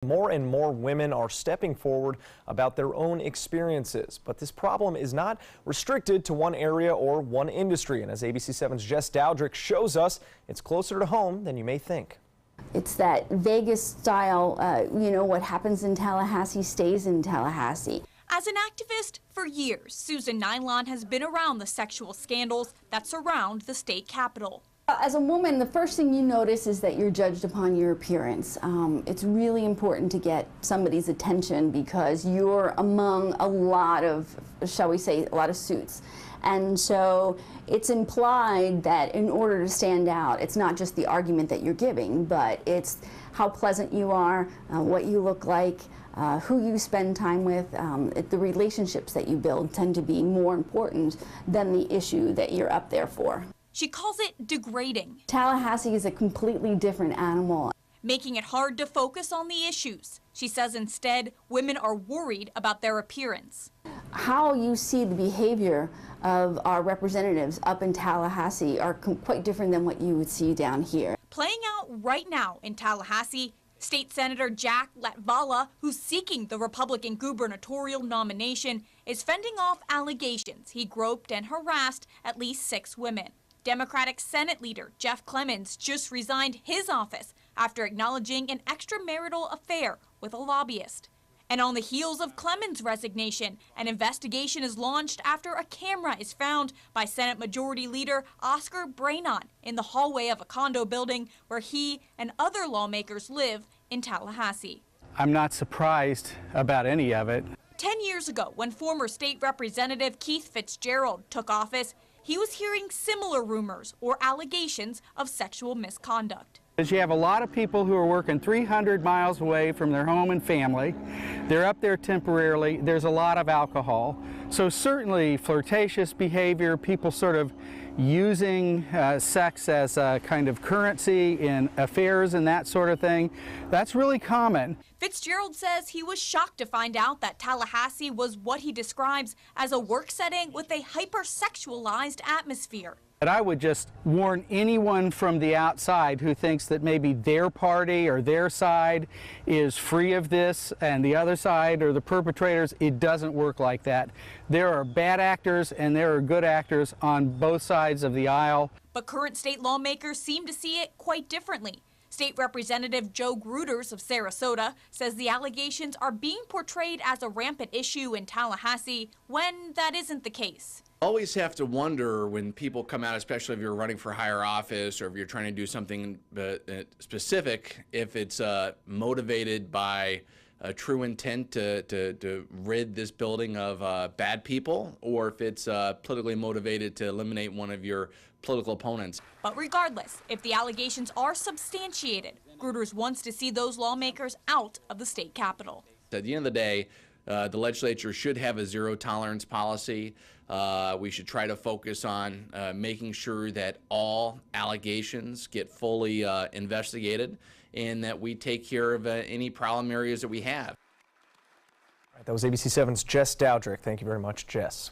More and more women are stepping forward about their own experiences, but this problem is not restricted to one area or one industry. And as ABC 7's Jess Dowdrick shows us, it's closer to home than you may think. It's that Vegas style, what happens in Tallahassee stays in Tallahassee. As an activist for years, Susan Nylon has been around the sexual scandals that surround the state capitol. As a woman, the first thing you notice is that you're judged upon your appearance. It's really important to get somebody's attention because you're among a lot of, shall we say, a lot of suits. And so it's implied that in order to stand out, it's not just the argument that you're giving, but it's how pleasant you are, what you look like, who you spend time with. The relationships that you build tend to be more important than the issue that you're up there for. She calls it degrading. Tallahassee is a completely different animal. Making it hard to focus on the issues. She says instead, women are worried about their appearance. How you see the behavior of our representatives up in Tallahassee are quite different than what you would see down here. Playing out right now in Tallahassee, State Senator Jack Latvala, who's seeking the Republican gubernatorial nomination, is fending off allegations he groped and harassed at least 6 women. Democratic Senate leader Jeff Clemens just resigned his office after acknowledging an extramarital affair with a lobbyist. And on the heels of Clemens' resignation, an investigation is launched after a camera is found by Senate Majority Leader Oscar Brainon in the hallway of a condo building where he and other lawmakers live in Tallahassee. I'm not surprised about any of it. 10 years ago, when former state representative Keith Fitzgerald took office, he was hearing similar rumors or allegations of sexual misconduct. You have a lot of people who are working 300 miles away from their home and family. They're up there temporarily. There's a lot of alcohol. So certainly flirtatious behavior, people sort of using sex as a kind of currency in affairs and that sort of thing, that's really common. Fitzgerald says he was shocked to find out that Tallahassee was what he describes as a work setting with a hypersexualized atmosphere. But I would just warn anyone from the outside who thinks that maybe their party or their side is free of this and the other side or the perpetrators, it doesn't work like that. There are bad actors and there are good actors on both sides of the aisle. But current state lawmakers seem to see it quite differently. State Representative Joe Gruters of Sarasota says the allegations are being portrayed as a rampant issue in Tallahassee when that isn't the case. Always have to wonder when people come out, especially if you're running for higher office or if you're trying to do something specific, if it's motivated by a true intent to rid this building of bad people, or if it's politically motivated to eliminate one of your political opponents. But regardless, if the allegations are substantiated, Gruters wants to see those lawmakers out of the state capitol. At the end of the day, the legislature should have a zero tolerance policy. We should try to focus on making sure that all allegations get fully investigated and that we take care of any problem areas that we have. That was ABC 7's Jess Dowdrick. Thank you very much, Jess.